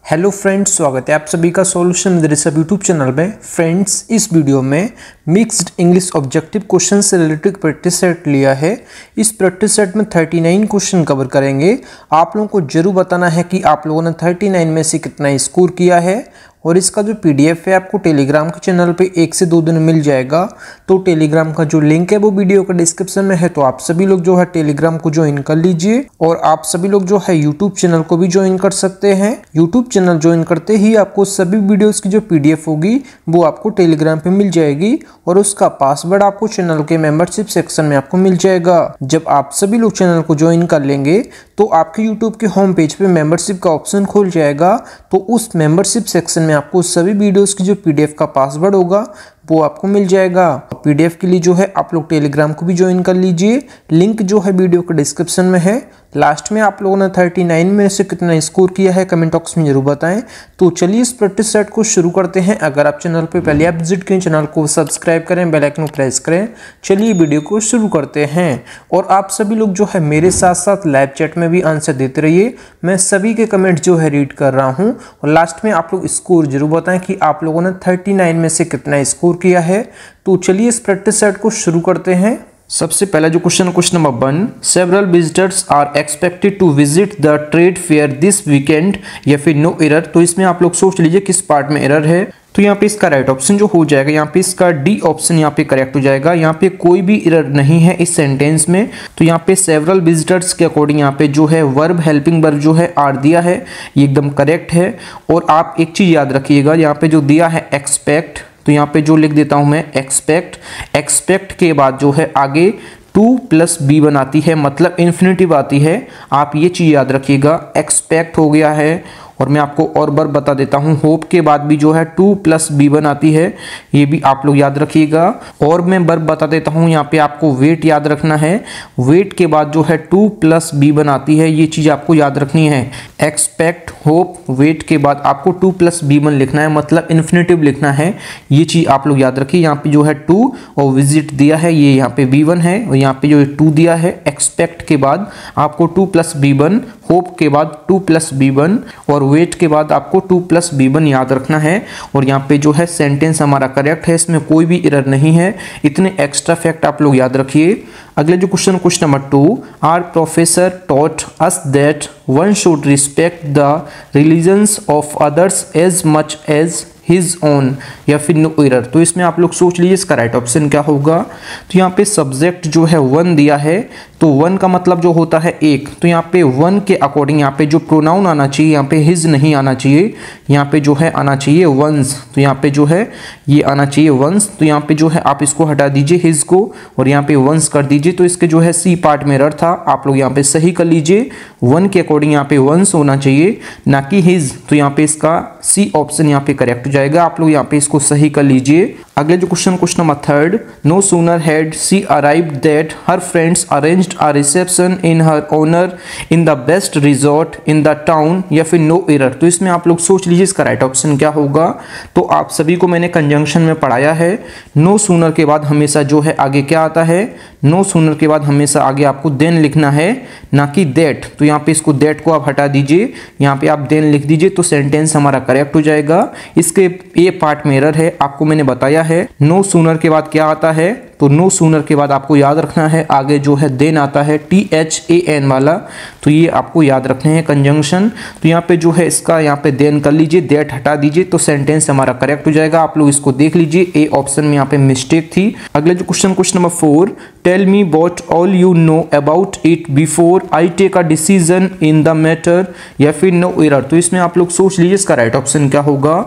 Hello friends, स्वागत है आप सभी का सॉल्यूशन मदरसा यूट्यूब चैनल में। फ्रेंड्स, इस वीडियो में मिक्स्ड इंग्लिश ऑब्जेक्टिव क्वेश्चन से रिलेटेड प्रैक्टिस सेट लिया है। इस प्रैक्टिस सेट में 39 क्वेश्चन कवर करेंगे। आप लोगों को जरूर बताना है कि आप लोगों ने 39 में से कितना स्कोर किया है। और इसका जो पीडीएफ है आपको टेलीग्राम के चैनल पे 1 से 2 दिन मिल जाएगा। तो टेलीग्राम का जो लिंक है वो वीडियो का डिस्क्रिप्शन में है, तो आप सभी लोग जो है टेलीग्राम को ज्वाइन कर लीजिए। और आप सभी लोग जो है यूट्यूब चैनल को भी ज्वाइन कर सकते हैं। यूट्यूब चैनल ज्वाइन करते ही आपको सभी वीडियोस की जो पीडीएफ होगी वो आपको टेलीग्राम पे मिल जाएगी और उसका पासवर्ड आपको चैनल के मेंबरशिप सेक्शन में आपको मिल जाएगा। जब आप सभी लोग चैनल को ज्वाइन कर लेंगे तो आपके यूट्यूब के होम पेज पे मेंबरशिप का ऑप्शन खुल जाएगा। तो उस मेंबरशिप सेक्शन में आपको सभी वीडियोस की जो पीडीएफ का पासवर्ड होगा वो आपको मिल जाएगा। पीडीएफ के लिए जो है आप लोग टेलीग्राम को भी ज्वाइन कर लीजिए। लिंक जो है वीडियो के डिस्क्रिप्शन में है। लास्ट में आप लोगों ने 39 में से कितना स्कोर किया है कमेंट बॉक्स में जरूर बताएं। तो चलिए इस प्रैक्टिस सेट को शुरू करते हैं। अगर आप चैनल पे पहले आप विजिट करें, चैनल को सब्सक्राइब करें, बेल आइकन को प्रेस करें। चलिए वीडियो को शुरू करते हैं। और आप सभी लोग जो है मेरे साथ साथ लाइव चैट में भी आंसर देते रहिए। मैं सभी के कमेंट जो है रीड कर रहा हूँ। और लास्ट में आप लोग स्कोर जरूर बताएं कि आप लोगों ने 39 में से कितना स्कोर किया है। तो चलिए इस प्रैक्टिस सेट को शुरू करते हैं। सबसे पहला जो question number 1, several visitors are expected to visit the trade fair this weekend, या फिर नो एरर। तो इसमें आप लोग सोच लीजिए किस पार्ट में एरर है। तो यहाँ पे इसका राइट ऑप्शन जो हो जाएगा, यहाँ पे इसका डी ऑप्शन यहाँ पे करेक्ट हो जाएगा। यहाँ पे कोई भी एरर नहीं है इस सेंटेंस में। तो यहाँ पे सेवरल विजिटर्स के अकॉर्डिंग यहाँ पे जो है वर्ब हेल्पिंग वर्ब जो है आर दिया है, ये एकदम करेक्ट है। और आप एक चीज याद रखिएगा, यहाँ पे जो दिया है एक्सपेक्ट, तो यहाँ पे जो लिख देता हूं मैं एक्सपेक्ट, एक्सपेक्ट के बाद जो है आगे 2 + B1 आती है, मतलब इन्फिनिटिव आती है। आप ये चीज याद रखिएगा, एक्सपेक्ट हो गया है। और मैं आपको और बार बता देता हूं, होप के बाद भी जो है 2 + B1 आती है, ये भी आप लोग याद रखिएगा। और मैं बार बता देता हूं, यहाँ पे आपको वेट याद रखना है। वेट के बाद जो है 2 + B1 आती है, ये चीज आपको याद रखनी है। एक्सपेक्ट, होप, वेट के बाद आपको 2 + B1 लिखना है, मतलब इन्फिनिटिव लिखना है। ये चीज आप लोग याद रखिए। यहाँ पे जो है 2 और विजिट दिया है, ये यहाँ पे B1 है, और यहाँ पे जो 2 दिया है। एक्सपेक्ट के बाद आपको 2 + B1, होप के बाद 2 + B1 और वेट के बाद आपको 2 + B1 याद रखना है। और यहाँ पे जो है सेंटेंस हमारा करेक्ट है, इसमें कोई भी एरर नहीं है। इतने एक्स्ट्रा फैक्ट आप लोग याद रखिए। अगले जो question number 2, our professor taught us that one should respect the religions of others as much as his own, या फिर नो एरर। तो इसमें आप लोग सोच लीजिए इसका राइट ऑप्शन क्या होगा। तो यहाँ पे सब्जेक्ट जो है 1 दिया है, तो 1 का मतलब जो होता है एक। तो यहाँ पे 1 के अकॉर्डिंग यहाँ पे जो प्रोनाउन आना चाहिए, यहाँ पे हिज नहीं आना चाहिए, यहाँ पे जो है आना चाहिए वंस। तो यहाँ पे जो है ये आना चाहिए वंस। तो यहाँ पे जो है आप इसको हटा दीजिए हिज को, और यहाँ पे वंस कर दीजिए। तो इसके जो है सी पार्ट में एरर था, आप लोग यहाँ पे सही कर लीजिए। 1 के अकॉर्डिंग यहाँ पे वंस होना चाहिए, ना कि हिज। तो यहाँ पे इसका सी ऑप्शन यहाँ पे करेक्ट जाएगा। आप लोग यहाँ पे इसको सही कर लीजिए। अगले जो question number 3, no sooner had she arrived that her friends arranged a reception in her honour in the best resort in the town, या फिर नो एरर। तो इसमें आप लोग सोच लीजिए इसका राइट ऑप्शन क्या होगा। तो आप सभी को मैंने कंजंक्शन में पढ़ाया है, नो सूनर के बाद हमेशा जो है आगे क्या आता है, नो सूनर के बाद हमेशा आगे आपको देन लिखना है, ना कि दैट। तो यहाँ पे इसको दैट को आप हटा दीजिए, यहाँ पे आप देन लिख दीजिए, तो सेंटेंस हमारा करेक्ट हो जाएगा। इसके ये पार्ट में एरर है, आपको मैंने बताया है। नो सूनर के बाद क्या आता है, तो नो सूनर के बाद आपको याद रखना है आगे जो है देन आता है THAN वाला। तो ये आपको याद रखने हैं कंजंक्शन। तो यहाँ पे जो है इसका यहाँ पे देन कर लीजिए, दैट हटा दीजिए, तो सेंटेंस हमारा करेक्ट हो जाएगा। आप लोग इसको देख लीजिए, ए ऑप्शन में यहाँ पे मिस्टेक थी। अगले जो question number 4, tell me what all you know about it before I take a decision in the matter, या फिर नो एरर। तो इसमें आप लोग सोच लीजिए इसका राइट ऑप्शन क्या होगा।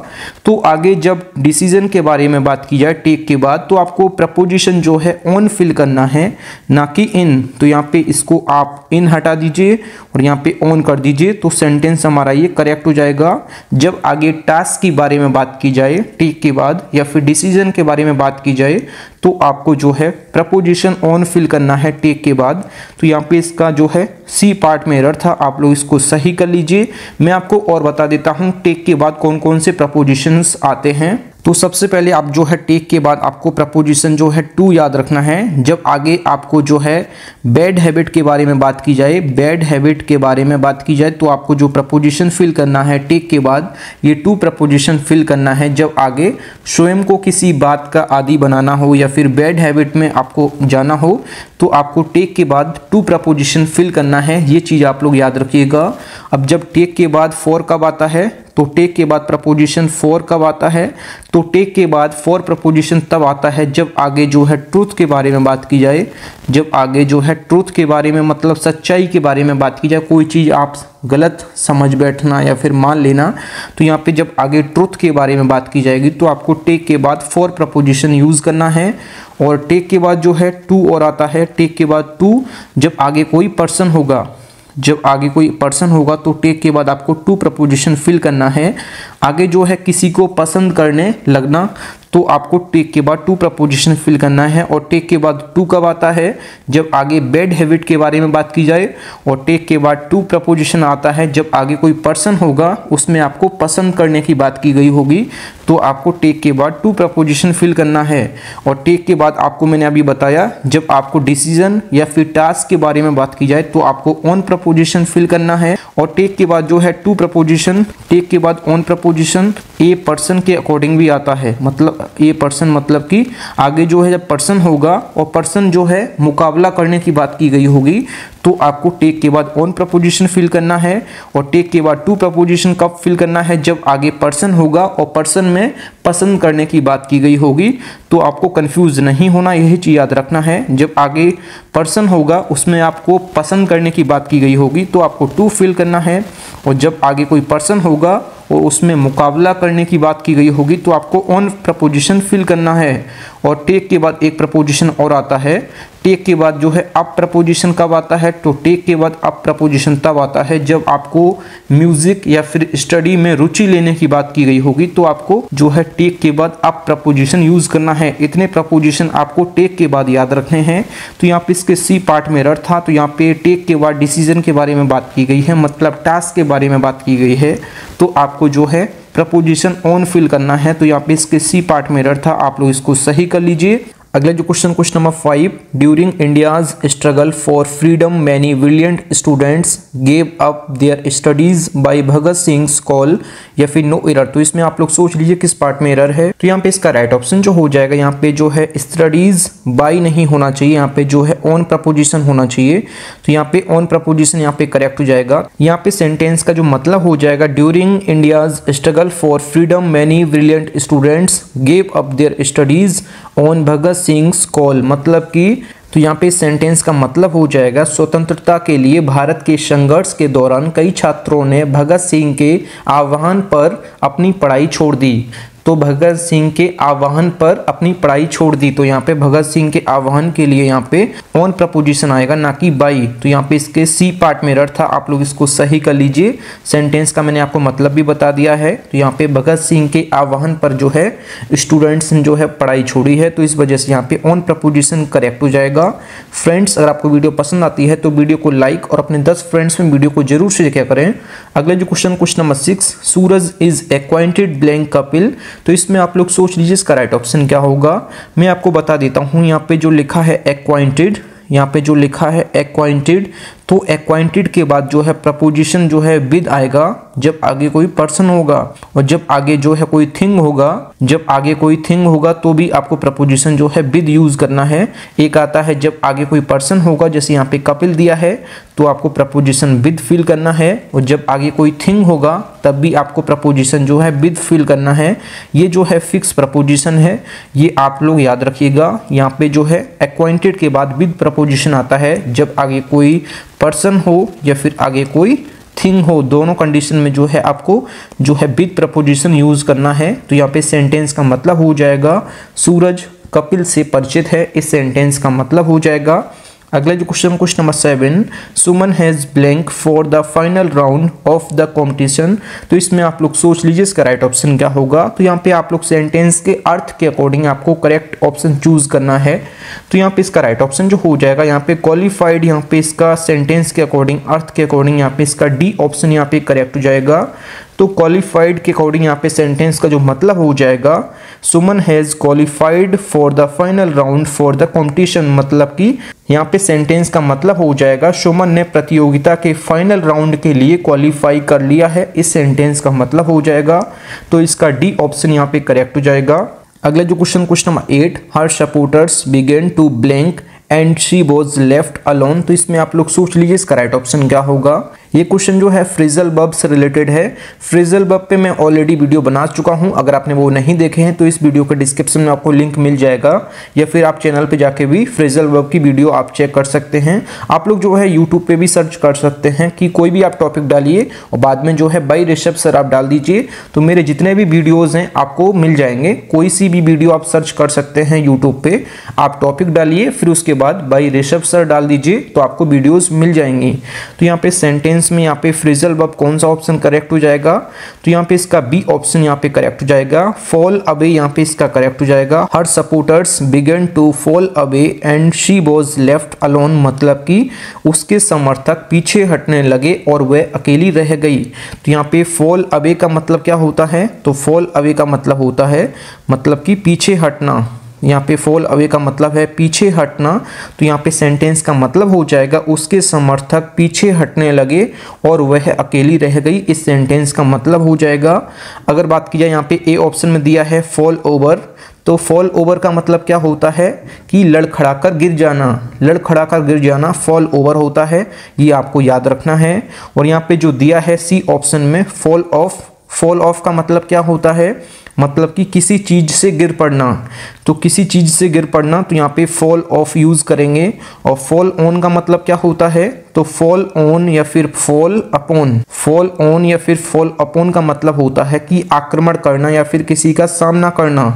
तो आगे जब डिसीजन के बारे में बात की जाए टेक के बाद, तो आपको प्रपोजिशन जो है ऑन फिल करना है, ना कि इन। तो यहाँ पे इसको आप इन हटा दीजिए और यहाँ पे ऑन कर दीजिए, तो सेंटेंस हमारा ये करेक्ट हो जाएगा। जब आगे टास्क के बारे में बात की जाए टेक के बाद, या फिर डिसीजन के बारे में बात की जाए, तो आपको जो है प्रपोजिशन ऑन फिल करना है टेक के बाद। तो यहाँ पे इसका जो है सी पार्ट में एरर था, आप लोग इसको सही कर लीजिए। मैं आपको और बता देता हूँ टेक के बाद कौन कौन से प्रपोजिशंस आते हैं। तो सबसे पहले आप जो है टेक के बाद आपको प्रपोजिशन जो है टू याद रखना है। जब आगे आपको जो है बैड हैबिट के बारे में बात की जाए, बैड हैबिट के बारे में बात की जाए, तो आपको जो प्रपोजिशन फिल करना है टेक के बाद ये टू प्रपोजिशन फिल करना है। जब आगे स्वयं को किसी बात का आदी बनाना हो या फिर बैड हैबिट में आपको जाना हो तो आपको टेक के बाद टू प्रपोजिशन फिल करना है। ये चीज़ आप लोग याद रखिएगा। अब जब टेक के बाद फॉर कब आता है तो टेक के बाद प्रपोजिशन फॉर कब आता है, तो टेक के बाद फॉर प्रपोजिशन तब आता है जब आगे जो है ट्रूथ के बारे में बात की जाए। जब आगे जो है ट्रूथ के बारे में मतलब सच्चाई के बारे में बात की जाए, कोई चीज़ आप गलत समझ बैठना या फिर मान लेना, तो यहाँ पे जब आगे ट्रूथ के बारे में बात की जाएगी तो आपको टेक के बाद फॉर प्रपोजिशन यूज़ करना है। और टेक के बाद जो है टू और आता है। टेक के बाद टू जब आगे कोई पर्सन होगा, जब आगे कोई पर्सन होगा तो टेक के बाद आपको टू प्रपोजिशन फिल करना है। आगे जो है किसी को पसंद करने लगना तो आपको टेक के बाद टू प्रपोजिशन फिल करना है। और टेक के बाद टू कब आता है, जब आगे बैड हैबिट के बारे में बात की जाए। और टेक के बाद टू प्रपोजिशन आता है जब आगे कोई पर्सन होगा उसमें आपको पसंद करने की बात की गई होगी तो आपको टेक के बाद टू प्रपोजिशन फिल करना है। और टेक के बाद आपको मैंने अभी बताया जब आपको डिसीजन या फिर टास्क के बारे में बात की जाए तो आपको ऑन प्रपोजिशन फिल करना है। और टेक के बाद जो है टू प्रपोजिशन, टेक के बाद ऑन प्रपोजिशन ए पर्सन के अकॉर्डिंग भी आता है। मतलब ए पर्सन मतलब कि आगे जो है जब पर्सन होगा और पर्सन जो है मुकाबला करने की बात की गई होगी तो आपको टेक के बाद ऑन प्रपोजिशन फिल करना है। और टेक के बाद टू प्रपोजिशन कब फिल करना है, जब आगे पर्सन होगा और पर्सन में पसंद करने की बात की गई होगी। तो आपको कंफ्यूज नहीं होना, यही चीज़ याद रखना है। जब आगे पर्सन होगा उसमें आपको पसंद करने की बात की गई होगी तो आपको टू फिल करना है। और जब आगे कोई पर्सन होगा और उसमें मुकाबला करने की बात की गई होगी तो आपको ऑन प्रपोजिशन फिल करना है। और टेक के बाद एक प्रपोजिशन और आता है। टेक के बाद जो है अप प्रपोजिशन कब आता है, तो टेक के बाद अप प्रपोजिशन तब आता है जब आपको म्यूजिक या फिर स्टडी में रुचि लेने की बात की गई होगी तो आपको जो है टेक के बाद अप प्रपोजिशन यूज करना है। इतने प्रपोजिशन आपको टेक के बाद याद रखने हैं। तो यहाँ पे इसके सी पार्ट में एरर था, तो यहाँ पे टेक के बाद डिसीजन के बारे में बात की गई है, मतलब टास्क के बारे में बात की गई है। तो आपको जो है प्रपोजिशन ऑन फिल करना है। तो यहाँ पे इसके सी पार्ट में एरर था, आप लोग इसको सही कर लीजिए। अगला जो question number 5, during India's struggle for freedom many brilliant students gave up their studies by Bhagat Singh call या फिर नो एरर। तो इसमें आप लोग सोच लीजिए किस पार्ट में एरर है। तो यहाँ पे इसका राइट ऑप्शन जो हो जाएगा, यहाँ पे जो है स्टडीज बाय नहीं होना चाहिए, यहाँ पे जो है ऑन प्रपोजिशन होना चाहिए। तो यहाँ पे ऑन प्रपोजिशन यहाँ पे करेक्ट हो जाएगा। यहाँ पे सेंटेंस का जो मतलब हो जाएगा, during India's struggle for freedom many brilliant students gave up their studies on Bhagat Singh call, मतलब कि तो यहाँ पे सेंटेंस का मतलब हो जाएगा, स्वतंत्रता के लिए भारत के संघर्ष के दौरान कई छात्रों ने भगत सिंह के आह्वान पर अपनी पढ़ाई छोड़ दी। तो भगत सिंह के आह्वान पर अपनी पढ़ाई छोड़ दी। तो यहाँ पे भगत सिंह के आह्वान के लिए यहाँ पे ऑन प्रपोजिशन आएगा, ना कि बाई। तो यहाँ पे इसके सी पार्ट में एरर था, आप लोग इसको सही कर लीजिए। सेंटेंस का मैंने आपको मतलब भी बता दिया है। तो यहाँ पे भगत सिंह के आह्वान पर जो है स्टूडेंट्स ने जो है पढ़ाई छोड़ी है, तो इस वजह से यहाँ पे ऑन प्रपोजिशन करेक्ट हो जाएगा। फ्रेंड्स, अगर आपको वीडियो पसंद आती है तो वीडियो को लाइक और अपने 10 फ्रेंड्स में वीडियो को जरूर शेयर किया करें। अगला जो question number 6, Suraj is acquainted blank Kapil. तो इसमें आप लोग सोच लीजिए इसका राइट ऑप्शन क्या होगा। मैं आपको बता देता हूं, यहाँ पे जो लिखा है एक्वाइंटेड, यहाँ पे जो लिखा है एक्वाइंटेड, तो एक्वाइंटेड के बाद जो है प्रपोजिशन जो है विद आएगा जब आगे कोई पर्सन होगा। और जब आगे जो है कोई थिंग होगा, जब आगे कोई थिंग होगा तो भी आपको प्रपोजिशन जो है विद यूज करना है। एक आता है जब आगे कोई पर्सन होगा, जैसे यहाँ पे कपिल दिया है तो आपको प्रपोजिशन विद फिल करना है। और जब आगे कोई थिंग होगा तब भी आपको प्रपोजिशन जो है विद फिल करना है। ये जो है फिक्स प्रपोजिशन है, ये आप लोग याद रखिएगा। यहाँ पे जो है एक्वाइंटेड के बाद विद प्रपोजिशन आता है जब आगे कोई पर्सन हो या फिर आगे कोई थिंग हो, दोनों कंडीशन में जो है आपको जो है विद प्रपोजिशन यूज करना है। तो यहाँ पे सेंटेंस का मतलब हो जाएगा, सूरज कपिल से परिचित है, इस सेंटेंस का मतलब हो जाएगा। अगला जो question number 7, Suman has blank for the final round of the competition. तो इसमें आप लोग सोच लीजिए इसका राइट ऑप्शन क्या होगा। तो यहाँ पे आप लोग सेंटेंस के अर्थ के अकॉर्डिंग आपको करेक्ट ऑप्शन चूज करना है। तो यहाँ पे इसका राइट ऑप्शन जो हो जाएगा, यहाँ पे क्वालिफाइड, यहाँ पे इसका सेंटेंस के अकॉर्डिंग अर्थ के अकॉर्डिंग यहाँ पे इसका डी ऑप्शन यहाँ पे करेक्ट हो जाएगा। तो क्वालिफाइड के अकॉर्डिंग यहाँ पे सेंटेंस का जो मतलब हो जाएगा, Suman has qualified for the final round for the competition, मतलब कि यहाँ पे सेंटेंस का मतलब हो जाएगा सुमन ने प्रतियोगिता के फाइनल राउंड के लिए क्वालिफाई कर लिया है, इस सेंटेंस का मतलब हो जाएगा। तो इसका डी ऑप्शन यहाँ पे करेक्ट हो जाएगा। अगला जो question number 8, her supporters began to blank and she was left alone. तो इसमें आप लोग सोच लीजिए इसका राइट ऑप्शन क्या होगा। ये क्वेश्चन जो है फ्रेजल वर्ब से रिलेटेड है। फ्रेजल वर्ब पे मैं ऑलरेडी वीडियो बना चुका हूं, अगर आपने वो नहीं देखे हैं तो इस वीडियो के डिस्क्रिप्शन में आपको लिंक मिल जाएगा, या फिर आप चैनल पे जाके भी फ्रेजल वर्ब की वीडियो आप चेक कर सकते हैं। आप लोग जो है यूट्यूब पे भी सर्च कर सकते हैं कि कोई भी आप टॉपिक डालिए और बाद में जो है बाय ऋषभ सर आप डाल दीजिए, तो मेरे जितने भी वीडियोज हैं आपको मिल जाएंगे। कोई सी भी वीडियो आप सर्च कर सकते हैं यूट्यूब पे, आप टॉपिक डालिए फिर उसके बाद बाय ऋषभ सर डाल दीजिए तो आपको वीडियोज मिल जाएंगी। तो यहाँ पे सेंटेंस में यहाँ पे फ्रेजल वर्ब कौन सा ऑप्शन करेक्ट हो जाएगा, तो यहाँ पे इसका बी ऑप्शन यहाँ पे करेक्ट हो जाएगा। फॉल अवे यहाँ पे इसका करेक्ट हो जाएगा। Her supporters began to fall away and she was left alone, मतलब कि उसके समर्थक पीछे हटने लगे और वह अकेली रह गई। तो यहाँ पे फॉल अवे का मतलब क्या होता है, तो फॉल अवे का मतलब होता है मतलब कि पीछे हटना। यहाँ पे फॉल अवे का मतलब है पीछे हटना। तो यहाँ पे सेंटेंस का मतलब हो जाएगा उसके समर्थक पीछे हटने लगे और वह अकेली रह गई, इस सेंटेंस का मतलब हो जाएगा। अगर बात की जाए यहाँ पे ए ऑप्शन में दिया है फॉल ओवर, तो फॉल ओवर का मतलब क्या होता है कि लड़खड़ाकर गिर जाना, लड़खड़ाकर गिर जाना फॉल ओवर होता है, ये आपको याद रखना है। और यहाँ पे जो दिया है सी ऑप्शन में फॉल ऑफ, फॉल ऑफ का मतलब क्या होता है, मतलब कि किसी चीज से गिर पड़ना। तो किसी चीज से गिर पड़ना, तो यहाँ पे फॉल ऑफ यूज करेंगे। और फॉल ऑन का मतलब क्या होता है, तो फॉल ऑन या फिर फॉल अपॉन, फॉल ऑन या फिर फॉल अपॉन का मतलब होता है कि आक्रमण करना या फिर किसी का सामना करना,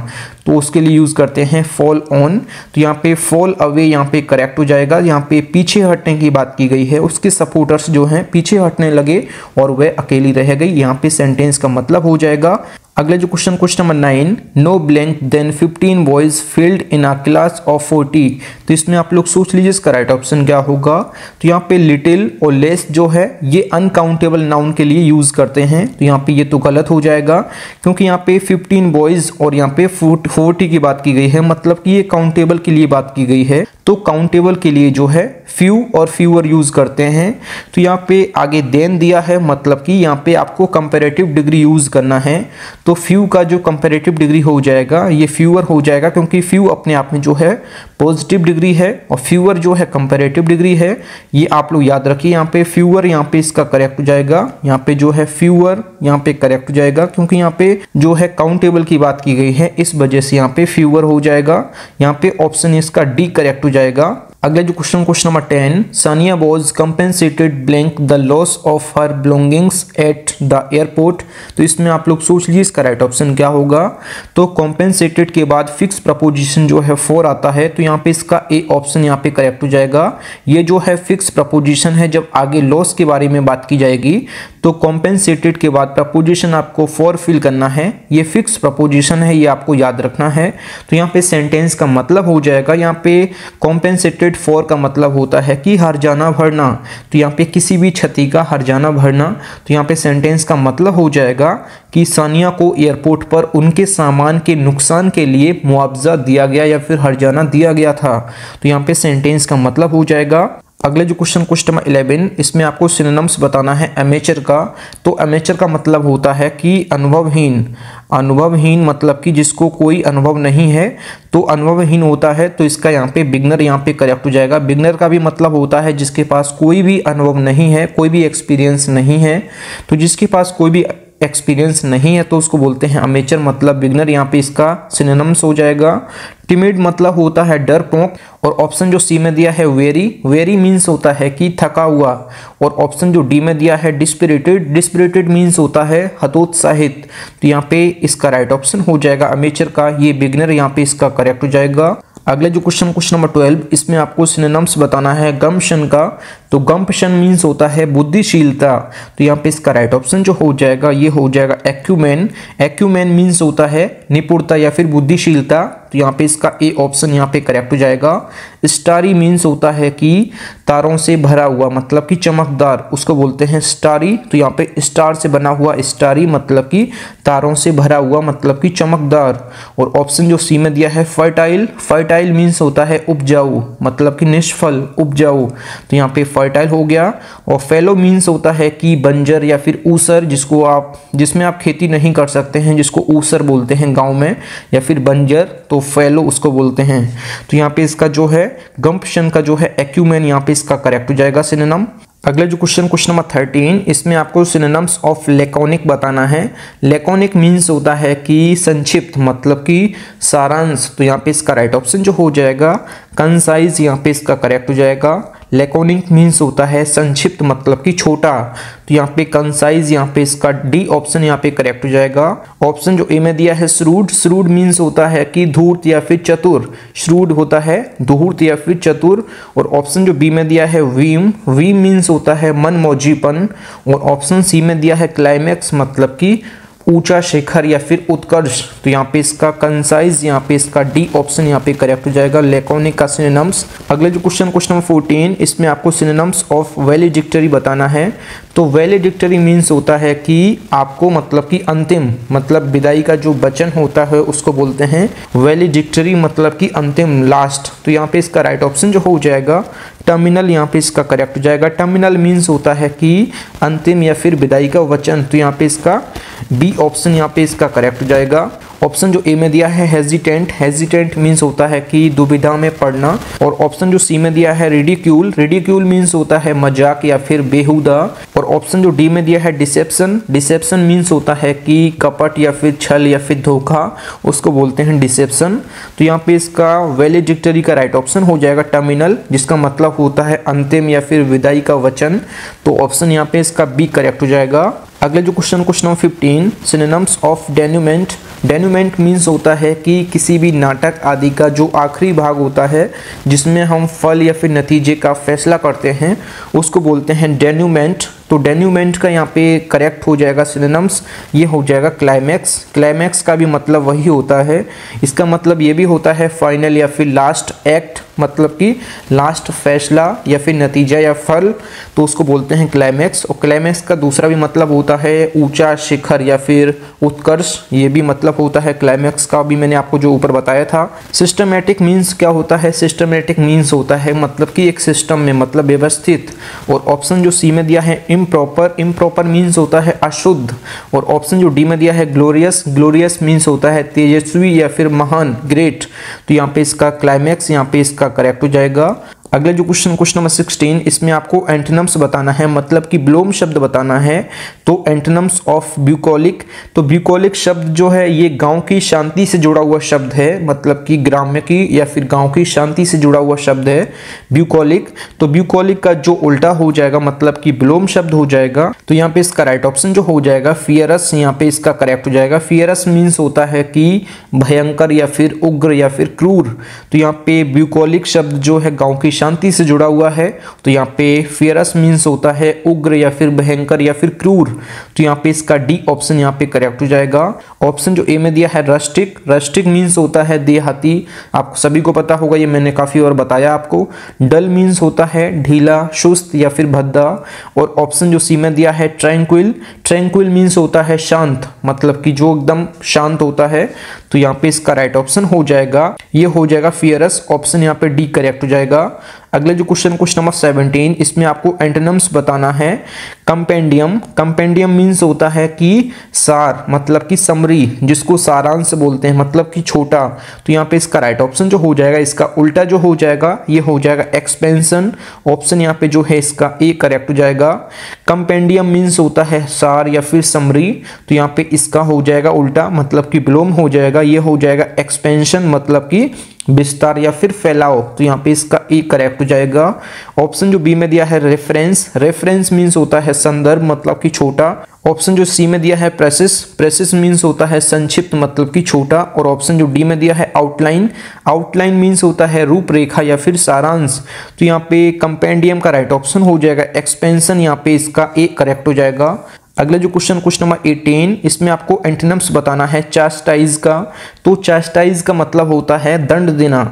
तो उसके लिए यूज करते हैं फॉल ऑन। तो यहाँ पे फॉल अवे यहाँ पे करेक्ट हो जाएगा। यहाँ पे पीछे हटने की बात की गई है, उसके सपोर्टर्स जो हैं पीछे हटने लगे और वह अकेली रह गई, यहाँ पे सेंटेंस का मतलब हो जाएगा। अगला जो question number 9, no blank than 15 boys filled in a class of 40। तो इसमें आप लोग सोच लीजिए इसका राइट ऑप्शन क्या होगा। तो यहाँ पे लिटिल और लेस जो है ये अनकाउंटेबल नाउन के लिए यूज करते हैं, तो यहाँ पे ये तो गलत हो जाएगा, क्योंकि यहाँ पे 15 बॉयज और यहाँ पे 40 की बात की गई है, मतलब कि ये काउंटेबल के लिए बात की गई है। तो काउंटेबल के लिए जो है फ्यू और फ्यूअर यूज करते हैं। तो यहाँ पे आगे देन दिया है, मतलब कि यहाँ पे आपको कंपैरेटिव डिग्री यूज करना है। तो फ्यू का जो कंपैरेटिव डिग्री हो जाएगा ये फ्यूअर हो जाएगा, क्योंकि फ्यू अपने आप में जो है पॉजिटिव डिग्री है और फ्यूअर जो है कंपैरेटिव डिग्री है। ये आप लोग याद रखिए, यहाँ पे फ्यूअर यहाँ पे इसका करेक्ट हो जाएगा, यहाँ पे जो है फ्यूअर यहाँ पे करेक्ट हो जाएगा, क्योंकि यहाँ पे जो है काउंटेबल की बात की गई है, इस वजह से यहाँ पे फ्यूअर हो जाएगा। यहाँ पे ऑप्शन इसका डी करेक्ट हो जाएगा। अगला जो question number 10, Sania was compensated blank the loss of her belongings at the airport. तो इसमें आप लोग सोच लीजिए इसका राइट ऑप्शन क्या होगा। तो कॉम्पेंसेटेड के बाद फिक्स प्रपोजिशन जो है फॉर आता है, तो यहाँ पे इसका ए ऑप्शन यहाँ पे करेक्ट हो जाएगा। ये जो है फिक्स प्रपोजिशन है, जब आगे लॉस के बारे में बात की जाएगी तो कॉम्पेंसेटेड के बाद प्रपोजिशन आपको फॉर फिल करना है, ये फिक्स प्रपोजिशन है, ये आपको याद रखना है। तो यहाँ पे सेंटेंस का मतलब हो जाएगा, यहाँ पे कॉम्पेंसेटेड फॉर का मतलब होता है कि हर्जाना भरना, तो यहाँ पे किसी भी क्षति का हर्जाना भरना। तो यहाँ पे सेंटेंस का मतलब हो जाएगा कि सानिया को एयरपोर्ट पर उनके सामान के नुकसान के लिए मुआवजा दिया गया या फिर हर्जाना दिया गया था। तो यहाँ पे सेंटेंस का मतलब हो जाएगा। अगले जो क्वेश्चन नंबर 11, इसमें आपको सिनोनिम्स बताना है अमेचर का। तो अमेचर का मतलब होता है कि अनुभवहीन, अनुभवहीन मतलब कि जिसको कोई अनुभव नहीं है, तो अनुभवहीन होता है। तो इसका यहाँ पे बिगनर यहाँ पे करेक्ट हो जाएगा। बिगनर का भी मतलब होता है जिसके पास कोई भी अनुभव नहीं है, कोई भी एक्सपीरियंस नहीं है। तो जिसके पास कोई भी एक्सपीरियंस नहीं है तो उसको बोलते हैं अमेचर, मतलब बिगनर, यहाँ पे इसका सिनोनिम्स हो जाएगा। टिमिड मतलब होता है डरपोक, और ऑप्शन जो सी में दिया है वेरी, वेरी मीन्स होता है कि थका हुआ। और ऑप्शन जो डी में दिया है डिस्पिरिटेड, डिस्पिरिटेड मीन्स होता है हतोत्साहित। तो यहाँ पे इसका राइट ऑप्शन हो जाएगा अमेचर का, ये बिगनर यहाँ पे इसका करेक्ट हो जाएगा। अगले जो क्वेश्चन नंबर 12, इसमें आपको सिनोनिम्स बताना है गम्पशन का। तो गम्पशन मीन्स होता है बुद्धिशीलता। तो यहाँ पे इसका राइट ऑप्शन जो हो जाएगा ये हो जाएगा एक्यूमेन। एक्यूमेन मीन्स होता है निपुणता या फिर बुद्धिशीलता। तो यहाँ पे इसका ए ऑप्शन यहाँ पे करेक्ट हो जाएगा। स्टारी मीन्स होता है कि तारों से भरा हुआ, मतलब कि चमकदार, उसको बोलते हैं स्टारी। तो यहाँ पे स्टार से बना हुआ स्टारी मतलब कि तारों से भरा हुआ, मतलब कि चमकदार। और ऑप्शन जो सी में दिया है फर्टाइल, फर्टाइल मीन्स होता है उपजाऊ, मतलब कि निष्फल, उपजाऊ। तो यहाँ पे फर्टाइल हो गया। और फेलो मीन्स होता है कि बंजर या फिर ऊसर, जिसमें आप खेती नहीं कर सकते हैं, जिसको ऊसर बोलते हैं गांव में, या फिर बंजर, तो फेलो उसको बोलते हैं। तो यहाँ पे इसका जो है गम्पशन का जो है एक्यूमेन, यहाँ पे इसका करेक्ट हो जाएगा सिनोनिम। अगला जो क्वेश्चन नंबर 13, इसमें आपको सिनोनिम्स ऑफ लैकोनिक बताना है। लैकोनिक मीन्स होता है कि संक्षिप्त, मतलब कि सारांश। तो यहाँ पे इसका राइट ऑप्शन जो हो जाएगा कंसाइज, यहाँ पे इसका करेक्ट हो जाएगा। लैकोनिक मीन्स होता है संक्षिप्त, मतलब कि छोटा। तो यहाँ पे कंसाइज, यहाँ पे इसका डी ऑप्शन यहाँ पे करेक्ट हो जाएगा। ऑप्शन जो ए में दिया है श्रूड, श्रूड मीन्स होता है कि धूर्त या फिर चतुर, श्रूड होता है धूर्त या फिर चतुर। और ऑप्शन जो बी में दिया है वीम, वीम मीन्स होता है मनमौजीपन। और ऑप्शन सी में दिया है क्लाइमैक्स, मतलब कि ऊंचा शिखर या फिर उत्कर्ष। तो यहाँ पे इसका कंसाइज, यहाँ पे इसका डी ऑप्शन यहाँ पे करेक्ट हो जाएगा लैकोनिक का सिनोनिम्स। अगले जो क्वेश्चन नंबर 14, इसमें आपको सिनोनिम्स ऑफ वैलिडिक्टरी बताना है। तो वैलिडिक्टरी मीन्स होता है कि आपको, मतलब कि अंतिम, मतलब विदाई का जो वचन होता है उसको बोलते हैं वैलिडिक्टरी, मतलब कि अंतिम, लास्ट। तो यहाँ पे इसका राइट ऑप्शन जो हो जाएगा टर्मिनल, यहाँ पे इसका करेक्ट हो जाएगा। टर्मिनल मीन्स होता है कि अंतिम या फिर विदाई का वचन। तो यहाँ पे इसका बी ऑप्शन यहाँ पे इसका करेक्ट हो जाएगा। ऑप्शन जो ए में दिया है हेजिटेंट, हेजिटेंट मीन्स होता है कि दुविधा में पड़ना। और ऑप्शन जो सी में दिया है रिडिक्यूल, रिडिक्यूल मीन्स होता है मजाक या फिर बेहुदा। और ऑप्शन जो डी में दिया है डिसेप्शन, डिसेप्शन मीन्स होता है कि कपट या फिर छल या फिर धोखा, उसको बोलते हैं डिसेप्शन। तो यहाँ पे इसका वैलिडिक्टरी का राइट ऑप्शन हो जाएगा टर्मिनल, जिसका मतलब होता है अंतिम या फिर विदाई का वचन। तो ऑप्शन यहाँ पे इसका बी करेक्ट हो जाएगा। अगले जो question number 15, synonyms of denouement. Denouement means होता है कि किसी भी नाटक आदि का जो आखिरी भाग होता है, जिसमें हम फल या फिर नतीजे का फैसला करते हैं, उसको बोलते हैं डेन्यूमेंट। तो डेन्यूमेंट का यहाँ पे करेक्ट हो जाएगा सिनोनिम्स, ये हो जाएगा क्लाइमैक्स। क्लाइमैक्स का भी मतलब वही होता है, इसका मतलब ये भी होता है फाइनल या फिर लास्ट एक्ट, मतलब कि लास्ट फैसला या फिर नतीजा या फल, तो उसको बोलते हैं क्लाइमैक्स। और क्लाइमैक्स का दूसरा भी मतलब होता है ऊंचा शिखर या फिर उत्कर्ष, ये भी मतलब होता है क्लाइमैक्स का, भी मैंने आपको जो ऊपर बताया था। सिस्टमैटिक मीन्स क्या होता है, सिस्टमैटिक मीन्स होता है मतलब कि एक सिस्टम में, मतलब व्यवस्थित। और ऑप्शन जो सी में दिया है इम्प्रॉपर, इम्प्रॉपर मीन्स होता है अशुद्ध। और ऑप्शन जो डी में दिया है ग्लोरियस, ग्लोरियस मीन्स होता है तेजस्वी या फिर महान, ग्रेट। तो यहाँ पे इसका क्लाइमैक्स, यहाँ पे इसका करेक्ट हो जाएगा। अगला जो क्वेश्चन नंबर 16, इसमें आपको एंटोनिम्स बताना है, मतलब कि विलोम शब्द बताना है। तो एंटोनिम्स ऑफ ब्यूकोलिक, तो ब्यूकोलिक शब्द जो है ये गांव की शांति से जुड़ा हुआ शब्द है, मतलब कि ग्राम्य की या फिर गांव की शांति से जुड़ा हुआ शब्द है ब्यूकोलिक। तो ब्यूकोलिक का जो उल्टा हो जाएगा, मतलब कि विलोम शब्द हो जाएगा। तो यहाँ पे इसका राइट ऑप्शन जो हो जाएगा फियरस, यहाँ पे इसका करेक्ट हो जाएगा। फियरस मीन्स होता है कि भयंकर या फिर उग्र या फिर क्रूर। तो यहाँ पे ब्यूकोलिक शब्द जो है गाँव की शांति से जुड़ा हुआ है। तो यहाँ पे फियरस मीन्स होता है उग्र या फिर भयंकर या फिर क्रूर। तो यहाँ पे इसका डी ऑप्शन यहाँ पे करेक्ट हो जाएगा। ऑप्शन जो ए में दिया है रस्टिक, रस्टिक मीन्स होता है देहाती, आपको सभी को पता होगा, ये मैंने काफी और बताया आपको। डल मीन्स होता है ढीला, सुस्त या फिर भद्दा। और ऑप्शन जो सी में दिया है ट्रैंक्विल, ट्रैंक्विल मीन्स होता है शांत, मतलब कि जो एकदम शांत होता है। तो यहाँ पे इसका राइट ऑप्शन हो जाएगा, ये हो जाएगा फियरस, ऑप्शन यहाँ पे डी करेक्ट हो जाएगा। अगले जो क्वेश्चन नंबर 17, इसमें आपको एंटोनिम्स बताना है। कंपेंडियम, कंपेंडियम मीन्स होता है कि सार, मतलब कि समरी, जिसको सारांश बोलते हैं, मतलब कि छोटा। तो यहाँ पे इसका राइट ऑप्शन जो हो जाएगा, इसका उल्टा जो हो जाएगा ये हो जाएगा एक्सपेंशन। ऑप्शन यहाँ पे जो है इसका ए करेक्ट हो जाएगा। कंपेंडियम मीन्स होता है सार या फिर समरी, तो यहाँ पे इसका हो जाएगा उल्टा, मतलब कि विलोम हो जाएगा, ये हो जाएगा एक्सपेंशन, मतलब कि विस्तार या फिर फैलाव। तो यहाँ पे इसका ए करेक्ट हो जाएगा। ऑप्शन जो बी में दिया है रेफरेंस, रेफरेंस मीन्स होता है संदर्भ, मतलब कि छोटा। ऑप्शन जो सी में दिया है प्रेसिस, प्रेसिस मीन्स होता है संक्षिप्त, मतलब कि छोटा। और ऑप्शन जो डी में दिया है आउटलाइन, आउटलाइन मीन्स होता है रूपरेखा या फिर सारांश। तो यहाँ पे कंपेंडियम का राइट ऑप्शन हो जाएगा एक्सपेंशन, यहाँ पे इसका ए करेक्ट हो जाएगा। अगला जो क्वेश्चन नंबर 18, इसमें आपको एंटोनिम्स बताना है चास्टाइज का। तो चास्टाइज का मतलब होता है दंड देना।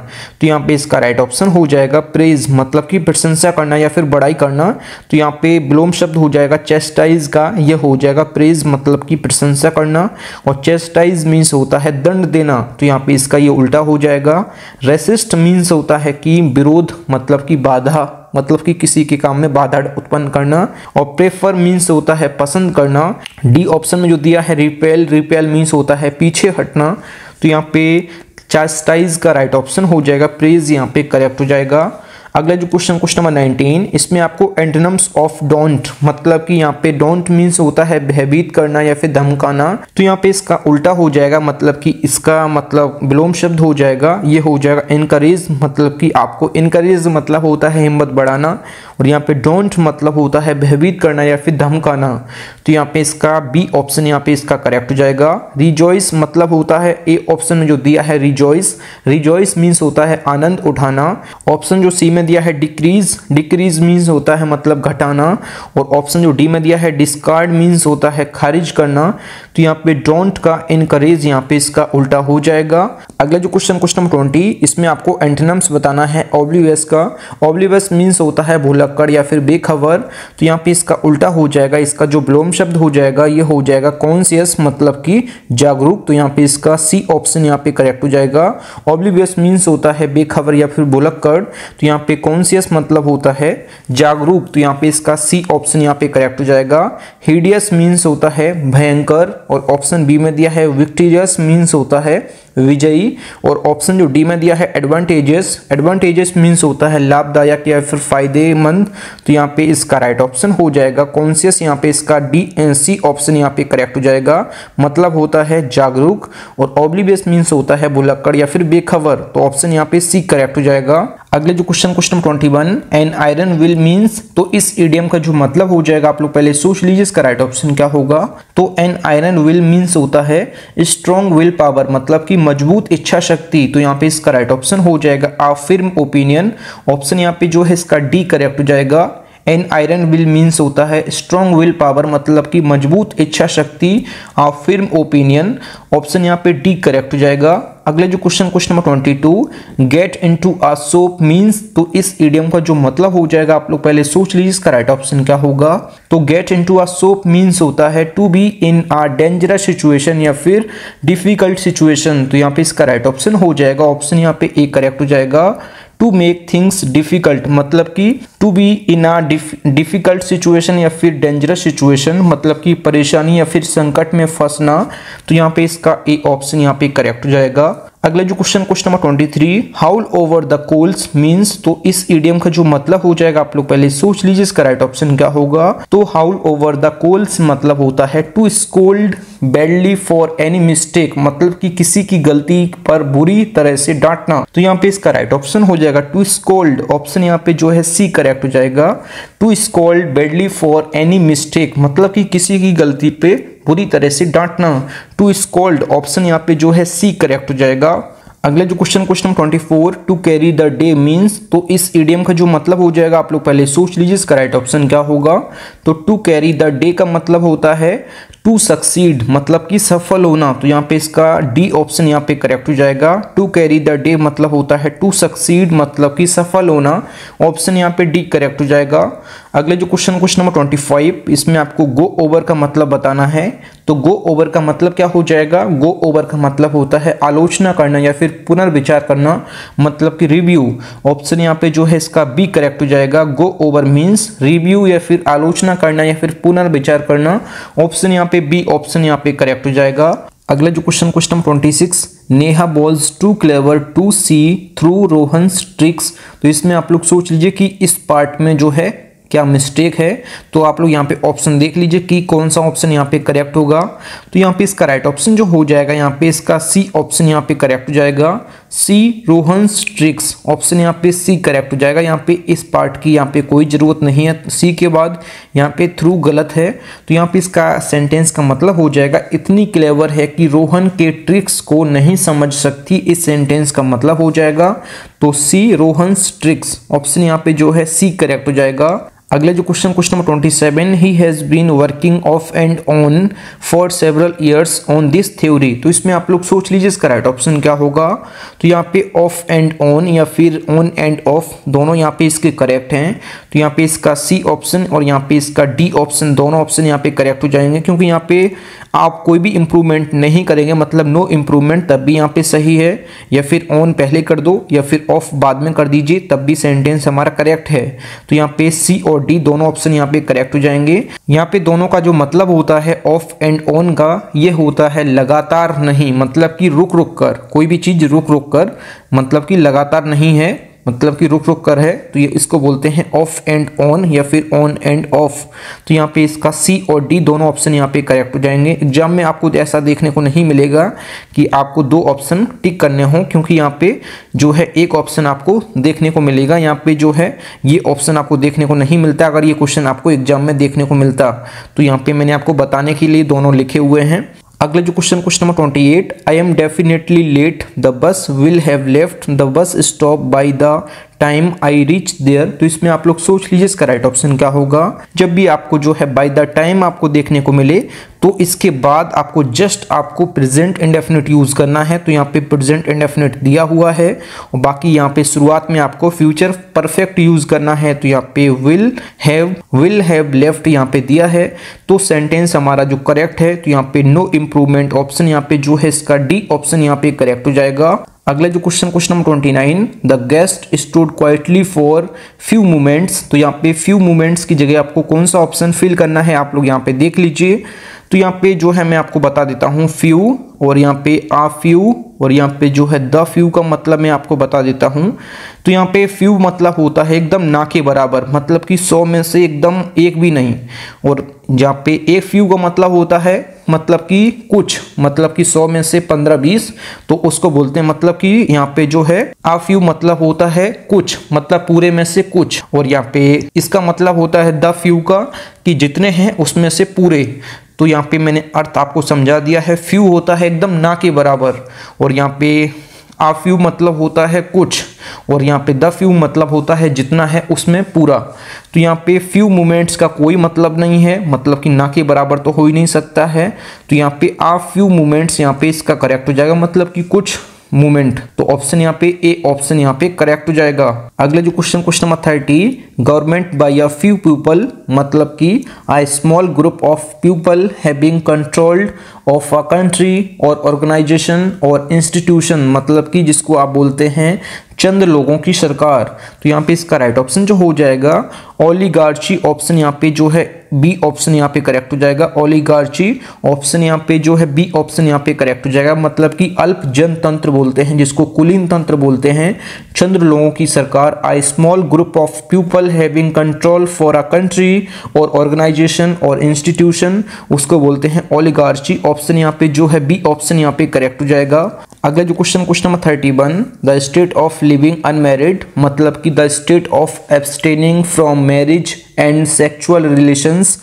तो यहाँ पे इसका राइट ऑप्शन हो जाएगा प्रेज, मतलब कि प्रशंसा करना या फिर बड़ाई करना। तो यहाँ पे विलोम शब्द हो जाएगा चास्टाइज का, यह हो जाएगा प्रेज मतलब कि प्रशंसा करना। और चास्टाइज मीन्स होता है दंड देना, तो यहाँ पे इसका ये उल्टा हो जाएगा। रेसिस्ट मीन्स होता है कि विरोध मतलब कि बाधा, मतलब कि किसी के काम में बाधा उत्पन्न करना। और प्रेफर मीन्स होता है पसंद करना। डी ऑप्शन में जो दिया है रिपेल, रिपेल मीन्स होता है पीछे हटना। तो यहाँ पे चास्टाइज का राइट ऑप्शन हो जाएगा प्रेज, यहाँ पे करेक्ट हो जाएगा। अगला जो क्वेश्चन नंबर 19, इसमें आपको एंटोनिम्स ऑफ डोंट, मतलब कि यहाँ पे डोंट मीन्स होता है भयभीत करना या फिर धमकाना। तो यहाँ पे इसका उल्टा हो जाएगा, मतलब कि इसका मतलब विलोम शब्द हो जाएगा, ये हो जाएगा इनकरेज, मतलब कि आपको इनकरेज मतलब होता है हिम्मत बढ़ाना। और यहाँ पे डोंट मतलब होता है भयभीत करना या फिर धमकाना। तो यहाँ पे इसका बी ऑप्शन यहाँ पे इसका करेक्ट हो जाएगा। रिजॉइस मतलब होता है, ए ऑप्शन में जो दिया है रिजॉइस, रिजॉइस मीन्स होता है आनंद उठाना। ऑप्शन जो सी में दिया है डिक्रीज, डिक्रीज मीन्स होता है मतलब घटाना। और ऑप्शन जो डी में दिया है डिस्कार्ड मीन्स होता है खारिज करना। तो यहाँ पे डोंट का इनकरेज यहाँ पे इसका उल्टा हो जाएगा। अगला जो क्वेश्चन नंबर 20, इसमें आपको एंटोनिम्स बताना है ऑब्लिवियस का। ऑब्लिवियस मीन्स होता है भुलक्कड़ या फिर बेखबर। तो यहाँ पे इसका उल्टा हो जाएगा, इसका जो विलोम शब्द हो जाएगा ये हो जाएगा कॉन्शियस, मतलब कि जागरूक। तो यहाँ पे इसका सी ऑप्शन यहाँ पे करेक्ट हो जाएगा। ऑब्लिवियस मीन्स होता है बेखबर या फिर भुलक्कड़, तो यहाँ पे कॉन्शियस मतलब होता है जागरूक। तो यहाँ पे इसका सी ऑप्शन यहाँ पे करेक्ट हो जाएगा। हिडियस मीन्स होता है भयंकर। और ऑप्शन बी में दिया है विक्टोरियस मीन्स होता है विजयी। और ऑप्शन जो डी में दिया है एडवांटेजेस, एडवांटेजेस मीन्स होता है लाभदायक या फिर फायदेमंद। तो यहाँ पे इसका राइट ऑप्शन हो जाएगा कॉन्शियस, यहाँ पे इसका डी सी ऑप्शन यहाँ पे करेक्ट हो जाएगा, मतलब होता है जागरूक। और ऑब्लिवियस मीन्स होता है भुलक्कड़ या फिर बेखबर, तो ऑप्शन यहाँ पे सी करेक्ट हो जाएगा। अगले जो question number 21, an iron will means, तो इस इडियम का जो मतलब हो जाएगा आप लोग पहले सोच लीजिए इसका राइट ऑप्शन क्या होगा। तो एन आयरन विल मीन्स होता है स्ट्रॉन्ग विल पावर, मतलब कि मजबूत इच्छा शक्ति। तो यहाँ पे इसका राइट ऑप्शन हो जाएगा आ फिर्म ओपिनियन। ऑप्शन यहाँ पे जो है इसका डी करेक्ट हो जाएगा। एन आयरन विल मीन्स होता है स्ट्रॉन्ग विल पावर, मतलब कि मजबूत इच्छा शक्ति। आ फिर्म ओपिनियन, ऑप्शन यहाँ पे डी करेक्ट हो जाएगा। अगले जो question number 22, gate into a soup means, तो इस इडियम का जो मतलब हो जाएगा आप लोग पहले सोच लीजिए इसका राइट ऑप्शन क्या होगा। तो get into a soup means होता है to be in a dangerous situation या फिर डिफिकल्ट सिचुएशन। तो यहाँ पे इसका राइट ऑप्शन हो जाएगा, ऑप्शन यहाँ पे ए करेक्ट हो जाएगा। टू मेक थिंग्स डिफिकल्ट, मतलब कि to be in a difficult situation या फिर डेंजरस सिचुएशन, मतलब कि परेशानी या फिर संकट में फंसना। तो यहाँ पे इसका ए ऑप्शन यहाँ पे करेक्ट हो जाएगा। अगला जो question number 23, haul over the coals means, तो इस इडियम का जो मतलब हो जाएगा आप लोग पहले सोच लीजिए इसका राइट ऑप्शन क्या होगा। तो हाउल ओवर द कोल्स मतलब होता है to scold badly for any mistake, मतलब कि किसी की गलती पर बुरी तरह से डांटना। तो यहाँ पे इसका राइट ऑप्शन हो जाएगा टू स्कोल्ड, ऑप्शन यहाँ पे जो है सी करेक्ट हो जाएगा। To scold badly for any mistake, मतलब कि किसी की गलती पे बुरी तरह से डांटना। टू स्कोल्ड, ऑप्शन यहाँ पे जो है सी करेक्ट हो जाएगा। अगला जो question number 24, to carry the day means, तो इस इडियम का जो मतलब हो जाएगा आप लोग पहले सोच लीजिए इसका राइट ऑप्शन क्या होगा। तो टू कैरी द डे का मतलब होता है टू सक्सीड, मतलब कि सफल होना। तो यहाँ पे इसका डी ऑप्शन यहाँ पे करेक्ट हो जाएगा। टू कैरी द डे मतलब होता है टू सक्सीड, मतलब कि सफल होना। ऑप्शन यहाँ पे डी करेक्ट हो जाएगा। अगले जो क्वेश्चन नंबर 25, इसमें आपको गो ओवर का मतलब बताना है। तो गो ओवर का मतलब क्या हो जाएगा। गो ओवर का मतलब होता है आलोचना करना या फिर पुनर्विचार करना, मतलब कि रिव्यू। ऑप्शन यहाँ पे जो है इसका बी करेक्ट हो जाएगा। गो ओवर मीन्स रिव्यू या फिर आलोचना करना या फिर पुनर्विचार करना। ऑप्शन यहाँ पे बी ऑप्शन यहाँ पे करेक्ट हो जाएगा। अगला जो question number 26, Neha balls too clever to see through Rohan's tricks. तो इसमें आप लोग सोच लीजिए कि इस पार्ट में जो है क्या मिस्टेक है। तो आप लोग यहाँ पे ऑप्शन देख लीजिए कि कौन सा ऑप्शन यहाँ पे करेक्ट होगा। तो यहाँ पे इसका राइट ऑप्शन जो हो जाएगा यहाँ पे इसका सी ऑप्शन यहाँ पे करेक्ट हो जाएगा। सी रोहन्स ट्रिक्स, ऑप्शन यहाँ पे सी करेक्ट हो जाएगा। यहाँ पे इस पार्ट की यहाँ पे कोई जरूरत नहीं है, सी के बाद यहाँ पे थ्रू गलत है। तो यहाँ पे इसका सेंटेंस का मतलब हो जाएगा इतनी क्लेवर है कि रोहन के ट्रिक्स को नहीं समझ सकती। इस सेंटेंस का मतलब हो जाएगा तो सी रोहन्स ट्रिक्स, ऑप्शन यहाँ पे जो है सी करेक्ट हो जाएगा। अगला जो question number 27, he has been working off and on for several years on this theory. तो इसमें आप लोग सोच लीजिए इसका राइट ऑप्शन क्या होगा। तो यहाँ पे ऑफ एंड ऑन या फिर ऑन एंड ऑफ दोनों यहाँ पे इसके करेक्ट हैं। तो यहाँ पे इसका सी ऑप्शन और यहाँ पे इसका डी ऑप्शन दोनों ऑप्शन यहाँ पे करेक्ट हो जाएंगे, क्योंकि यहाँ पे आप कोई भी इंप्रूवमेंट नहीं करेंगे, मतलब नो इंप्रूवमेंट, तब भी यहाँ पे सही है। या फिर ऑन पहले कर दो या फिर ऑफ बाद में कर दीजिए, तब भी सेंटेंस हमारा करेक्ट है। तो यहाँ पे सी और डी दोनों ऑप्शन यहाँ पे करेक्ट हो जाएंगे। यहाँ पे दोनों का जो मतलब होता है ऑफ एंड ऑन का, ये होता है लगातार नहीं, मतलब कि रुक रुक कर, कोई भी चीज रुक रुक कर, मतलब कि लगातार नहीं है, मतलब कि रुक रुक कर है। तो ये इसको बोलते हैं ऑफ एंड ऑन या फिर ऑन एंड ऑफ। तो यहाँ पे इसका सी और डी दोनों ऑप्शन यहाँ पे करेक्ट हो जाएंगे। एग्जाम में आपको ऐसा देखने को नहीं मिलेगा कि आपको दो ऑप्शन टिक करने हों, क्योंकि यहाँ पे जो है एक ऑप्शन आपको देखने को मिलेगा, यहाँ पे जो है ये ऑप्शन आपको देखने को नहीं मिलता। अगर ये क्वेश्चन आपको एग्जाम में देखने को मिलता तो यहाँ पे मैंने आपको बताने के लिए दोनों लिखे हुए हैं। अगला जो question number 28, I am definitely late, the bus will have left the bus stop by the time I reach there. तो इसमें आप लोग सोच लीजिए इसका राइट ऑप्शन क्या होगा। जब भी आपको जो है बाय द टाइम आपको देखने को मिले तो इसके बाद आपको जस्ट आपको प्रेजेंट इंडेफिनिट यूज करना है। तो यहाँ पे प्रेजेंट इंडेफिनिट दिया हुआ है और बाकी यहाँ पे शुरुआत में आपको फ्यूचर परफेक्ट यूज करना है। तो यहाँ पे विल हैव लेफ्ट यहाँ पे दिया है, तो सेंटेंस हमारा जो करेक्ट है। तो यहाँ पे नो इम्प्रूवमेंट ऑप्शन यहाँ पे जो है इसका डी ऑप्शन यहाँ पे करेक्ट हो जाएगा। अगला जो question number 29, the guest stood quietly for few moments. तो यहाँ पे फ्यू मोमेंट्स की जगह आपको कौन सा ऑप्शन फिल करना है आप लोग यहाँ पे देख लीजिए। तो यहाँ पे जो है मैं आपको बता देता हूँ, फ्यू और यहाँ पे आ फ्यू और यहाँ पे जो है द फ्यू का मतलब मैं आपको बता देता हूँ। तो यहाँ पे फ्यू मतलब होता है एकदम ना के बराबर, मतलब कि 100 में से एकदम एक भी नहीं। और जहाँ पे एक फ्यू का मतलब होता है मतलब कि कुछ, मतलब कि 100 में से 15-20, तो उसको बोलते हैं मतलब कि यहाँ पे जो है आ फ्यू मतलब होता है कुछ, मतलब पूरे में से कुछ। और यहाँ पे इसका मतलब होता है द फ्यू का कि जितने हैं उसमें से पूरे। तो यहाँ पे मैंने अर्थ आपको समझा दिया है। फ्यू होता है एकदम ना के बराबर और यहाँ पे आ फ्यू मतलब होता है कुछ और यहाँ पे द फ्यू मतलब होता है जितना है उसमें पूरा। तो यहाँ पे फ्यू मोमेंट्स का कोई मतलब नहीं है, मतलब कि ना के बराबर तो हो ही नहीं सकता है। तो यहाँ पे आ फ्यू मोमेंट्स यहाँ पे इसका करेक्ट हो जाएगा, मतलब कि कुछ मूवमेंट। तो ऑप्शन यहाँ पे ए ऑप्शन यहाँ पे करेक्ट हो जाएगा। अगला जो question number 30, government by a few people, मतलब कि a small group of people having controlled of a country or organisation or institution, मतलब कि जिसको आप बोलते हैं चंद लोगों की सरकार। तो यहाँ पे इसका राइट ऑप्शन जो हो जाएगा ओलिगार्ची ऑप्शन यहाँ पे जो है बी ऑप्शन यहाँ पे करेक्ट हो जाएगा। ओलिगार्ची ऑप्शन यहाँ पे जो है बी ऑप्शन यहाँ पे करेक्ट हो जाएगा, मतलब कि अल्प जनतंत्र बोलते हैं जिसको कुलीन तंत्र बोलते हैं, चंद लोगों की सरकार। A small group of people having control for a country or organisation or institution, उसको बोलते हैं ओलिगार्ची। ऑप्शन यहाँ पे जो है बी ऑप्शन यहाँ पे करेक्ट हो जाएगा। अगला जो question number 31, the state of living unmarried, मतलब कि the state of abstaining from marriage and sexual relations.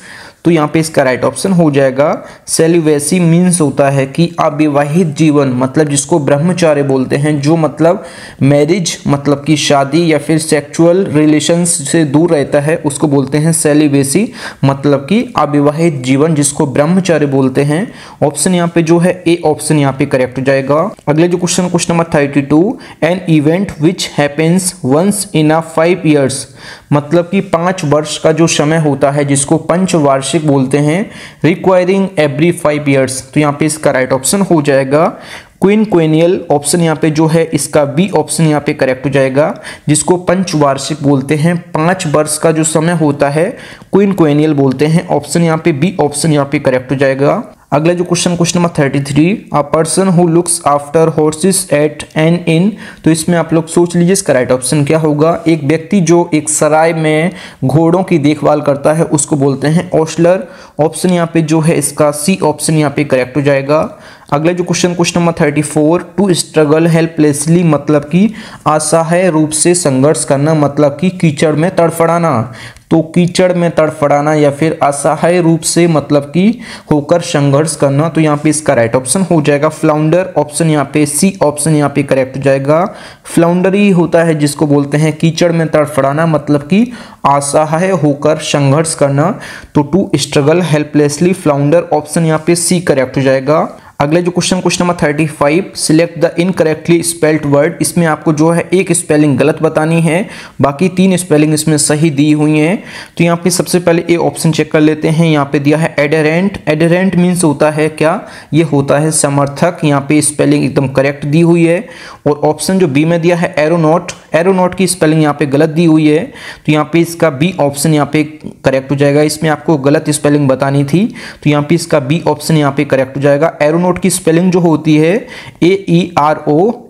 तो यहाँ पे इसका राइट ऑप्शन हो जाएगा सेलिवेसी मीन्स होता है कि अविवाहित जीवन, मतलब जिसको ब्रह्मचार्य बोलते हैं, जो मतलब मैरिज मतलब कि शादी या फिर सेक्सुअल रिलेशंस से दूर रहता है उसको बोलते हैं सेलिवेसी, मतलब कि अविवाहित जीवन जिसको ब्रह्मचार्य बोलते हैं। ऑप्शन यहाँ पे जो है ए ऑप्शन यहाँ पे करेक्ट हो जाएगा। अगले जो question number 32, an event which happens once in a 5 years, मतलब कि 5 वर्ष का जो समय होता है जिसको पंचवार्षिक बोलते हैं, रिक्वायरिंग एवरी 5 years। तो यहाँ पे इसका राइट ऑप्शन हो जाएगा क्विनक्वेनियल। ऑप्शन यहाँ पे जो है इसका बी ऑप्शन यहाँ पे करेक्ट हो जाएगा, जिसको पंचवार्षिक बोलते हैं। 5 वर्ष का जो समय होता है क्विनक्वेनियल बोलते हैं। ऑप्शन यहाँ पे बी ऑप्शन यहाँ पे करेक्ट हो जाएगा। अगला जो question number 33, a person who looks after horses at an inn. तो इसमें आप लोग सोच लीजिए इसका राइट ऑप्शन क्या होगा। एक व्यक्ति जो एक सराय में घोड़ों की देखभाल करता है उसको बोलते हैं ओस्लर। ऑप्शन यहाँ पे जो है इसका सी ऑप्शन यहाँ पे करेक्ट हो जाएगा। अगला जो question number 34, to struggle helplessly मतलब कि असहाय रूप से संघर्ष करना, मतलब कि कीचड़ में तड़फड़ाना। तो कीचड़ में तड़फड़ाना या फिर असहाय रूप से मतलब कि होकर संघर्ष करना, तो यहाँ पे इसका राइट ऑप्शन हो जाएगा फ्लाउंडर। ऑप्शन यहाँ पे सी ऑप्शन यहाँ पे करेक्ट हो जाएगा। फ्लाउंडर ही होता है जिसको बोलते हैं कीचड़ में तड़फड़ाना, मतलब कि असहाय होकर संघर्ष करना। तो to struggle helplessly flounder, option यहाँ पे सी करेक्ट हो जाएगा। अगला जो question number 35, select the incorrectly spelled word. इसमें आपको जो है एक स्पेलिंग गलत बतानी है, बाकी 3 स्पेलिंग इसमें सही दी हुई हैं। तो यहाँ पे सबसे पहले ए ऑप्शन चेक कर लेते हैं। यहाँ पे दिया है एडहेरेंट। एडहेरेंट मीन्स होता है क्या, ये होता है समर्थक। यहाँ पे स्पेलिंग एकदम करेक्ट दी हुई है। और ऑप्शन जो बी में दिया है एरोनॉट, एरोनॉट की स्पेलिंग यहाँ पे गलत दी हुई है। तो यहाँ पे इसका बी ऑप्शन यहाँ पे करेक्ट हो जाएगा। इसमें आपको गलत स्पेलिंग बतानी थी, तो यहाँ पे इसका बी ऑप्शन यहाँ पे करेक्ट हो जाएगा। एरोनॉट की स्पेलिंग जो होती है AERONAUT,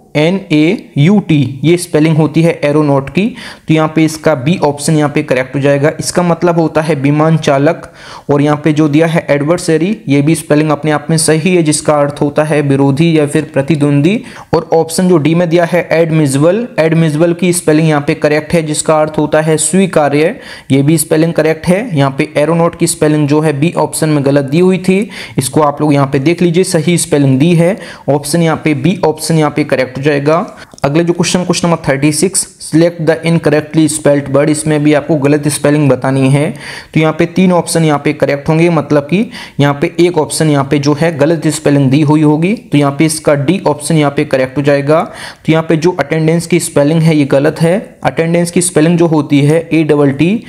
ये स्पेलिंग होती है एरोनॉट की। तो यहाँ पे इसका बी ऑप्शन यहाँ पे करेक्ट हो जाएगा। इसका मतलब होता है विमान चालक। और यहाँ पे जो दिया है एडवर्सरी, ये भी स्पेलिंग अपने आप में सही है, जिसका अर्थ होता है विरोधी या फिर प्रतिद्वंदी। और ऑप्शन जो डी में दिया है एडमिसिबल, एडमिसिबल की स्पेलिंग यहाँ पे करेक्ट है, जिसका अर्थ होता है स्वीकार्य, ये भी स्पेलिंग करेक्ट है। यहाँ पे एरोनॉट की स्पेलिंग जो है बी ऑप्शन में गलत दी हुई थी, इसको आप लोग यहाँ पे देख लीजिए, सही स्पेलिंग दी है। ऑप्शन यहाँ पे बी ऑप्शन यहाँ पे करेक्ट हो जाएगा। अगले जो question number 36, select the incorrectly spelled word. इसमें भी आपको गलत स्पेलिंग बतानी है। तो यहाँ पे 3 ऑप्शन यहाँ पे करेक्ट होंगे, मतलब कि यहाँ पे एक ऑप्शन यहाँ पे जो है गलत स्पेलिंग दी हुई होगी। तो यहाँ पे इसका डी ऑप्शन यहाँ पे करेक्ट हो जाएगा। तो यहाँ पे जो अटेंडेंस की स्पेलिंग है ये गलत है। अटेंडेंस की स्पेलिंग जो होती है ATTENDANCE,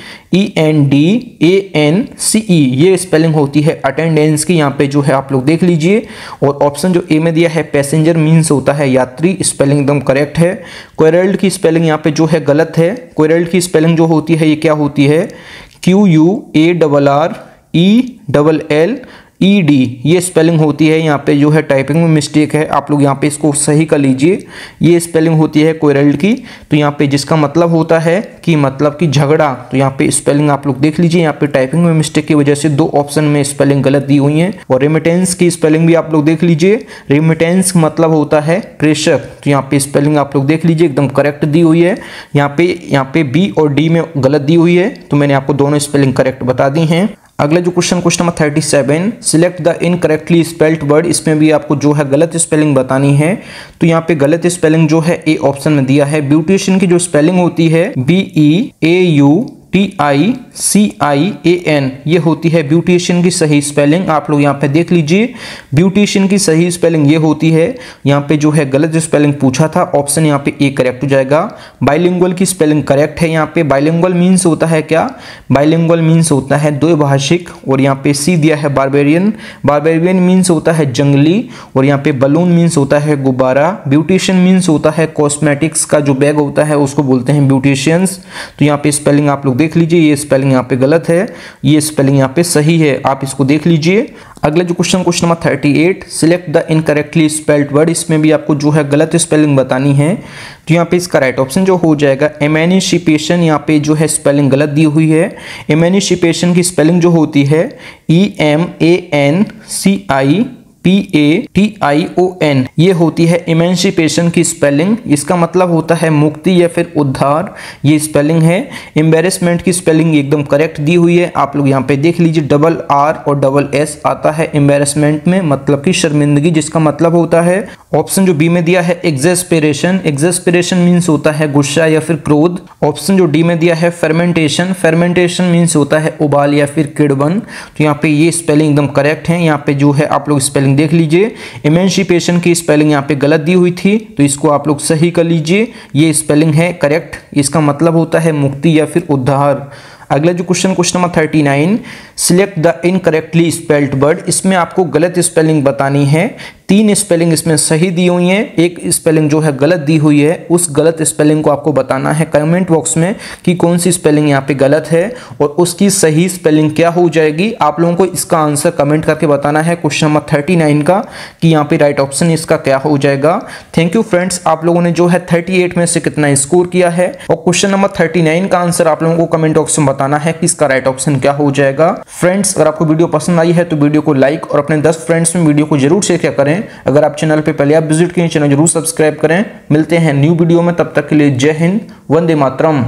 ये स्पेलिंग होती है अटेंडेंस की। यहाँ पे जो है आप लोग देख लीजिए। और ऑप्शन जो ए में दिया है पैसेंजर मीन्स होता है यात्री, स्पेलिंग एकदम करेक्ट है। क्वेरल्ड की स्पेलिंग यहाँ पे जो है गलत है। क्वेरल्ड की स्पेलिंग जो होती है ये क्या होती है, QUARRELLED, ये स्पेलिंग होती है। यहाँ पे जो है टाइपिंग में मिस्टेक है, आप लोग यहाँ पे इसको सही कर लीजिए। ये स्पेलिंग होती है क्वेरल्ड की। तो यहाँ पे जिसका मतलब होता है कि मतलब कि झगड़ा, तो यहाँ पे स्पेलिंग आप लोग देख लीजिए। यहाँ पे टाइपिंग में मिस्टेक की वजह से 2 ऑप्शन में स्पेलिंग गलत दी हुई है। और रेमिटेंस की स्पेलिंग भी आप लोग देख लीजिए। रेमिटेंस मतलब होता है प्रेषक, तो यहाँ पे स्पेलिंग आप लोग देख लीजिए, एकदम करेक्ट दी हुई है। यहाँ पे बी और डी में गलत दी हुई है, तो मैंने आपको दोनों स्पेलिंग करेक्ट बता दी हैं। अगला जो question number 37, select the incorrectly spelled word. इसमें भी आपको जो है गलत स्पेलिंग बतानी है। तो यहाँ पे गलत स्पेलिंग जो है ए ऑप्शन में दिया है। ब्यूटिशियन की जो स्पेलिंग होती है BEAUTICIAN, ये होती है ब्यूटिशियन की सही स्पेलिंग। आप लोग यहाँ पे देख लीजिए, ब्यूटिशियन की सही स्पेलिंग ये होती है। यहाँ पे जो है गलत स्पेलिंग पूछा था, ऑप्शन यहाँ पे ए करेक्ट हो जाएगा। बाइलिंगुअल की स्पेलिंग करेक्ट है। यहाँ पे बाइलिंगुअल मीन्स होता है क्या, बाइलिंगुअल मीन्स होता है द्विभाषिक। और यहाँ पे सी दिया है बारबेरियन, बारबेरियन मीन्स होता है जंगली। और यहाँ पे बलून मीन्स होता है गुब्बारा। ब्यूटिशियन मीन्स होता है कॉस्मेटिक्स का जो बैग होता है उसको बोलते हैं ब्यूटिशियंस। तो यहाँ पे स्पेलिंग आप लोग देख लीजिए, ये स्पेलिंग यहाँ पे गलत है, ये स्पेलिंग यहाँ पे सही है, आप इसको देख लीजिए। अगला जो question number 38, select the incorrectly spelled word. इसमें भी आपको जो है गलत स्पेलिंग बतानी है। तो यहाँ पे इसका राइट ऑप्शन जो हो जाएगा एमेनिसिपेशन, यहाँ पे जो है स्पेलिंग गलत दी हुई है। एमेनिसिपेशन की स्पेलिंग जो होती है EMANCIPATION, ये होती है इमेंसिपेशन की स्पेलिंग। इसका मतलब होता है मुक्ति या फिर उद्धार, ये स्पेलिंग है। एम्बेरसमेंट की स्पेलिंग एकदम करेक्ट दी हुई है, आप लोग यहाँ पे देख लीजिए। डबल R और डबल S आता है एम्बेरसमेंट में, मतलब कि शर्मिंदगी, जिसका मतलब होता है। ऑप्शन जो बी में दिया है एग्जेस्पेरेशन, एग्जेस्पेरेशन मीन्स होता है गुस्सा या फिर क्रोध। ऑप्शन जो डी में दिया है फर्मेंटेशन, फर्मेंटेशन मीन्स होता है उबाल या फिर किड़वन। तो यहाँ पे ये स्पेलिंग एकदम करेक्ट है। यहाँ पे जो है आप लोग स्पेलिंग देख लीजिए। इमेंसिपेशन की स्पेलिंग यहाँ पे गलत दी हुई थी, तो इसको आप लोग सही कर लीजिए, ये स्पेलिंग है करेक्ट। इसका मतलब होता है मुक्ति या फिर उद्धार। अगला जो question number 39, select the incorrectly spelled word. इसमें आपको गलत स्पेलिंग बतानी है। 3 स्पेलिंग इसमें सही दी हुई है, एक स्पेलिंग जो है गलत दी हुई है। उस गलत स्पेलिंग को आपको बताना है कमेंट बॉक्स में कि कौन सी स्पेलिंग यहाँ पे गलत है और उसकी सही स्पेलिंग क्या हो जाएगी। आप लोगों को इसका आंसर कमेंट करके बताना है क्वेश्चन नंबर 39 का कि यहाँ पे राइट ऑप्शन इसका क्या हो जाएगा। थैंक यू फ्रेंड्स, आप लोगों ने जो है 38 में से कितना स्कोर किया है और क्वेश्चन नंबर 39 का आंसर आप लोगों को कमेंट बॉक्स में बताना है कि इसका राइट ऑप्शन क्या हो जाएगा। फ्रेंड्स, अगर आपको वीडियो पसंद आई है तो वीडियो को लाइक और अपने 10 फ्रेंड्स में वीडियो को जरूर शेयर करें। अगर आप चैनल पे पहले आप विजिट किए, चैनल जरूर सब्सक्राइब करें। मिलते हैं न्यू वीडियो में, तब तक के लिए जय हिंद, वंदे मातरम।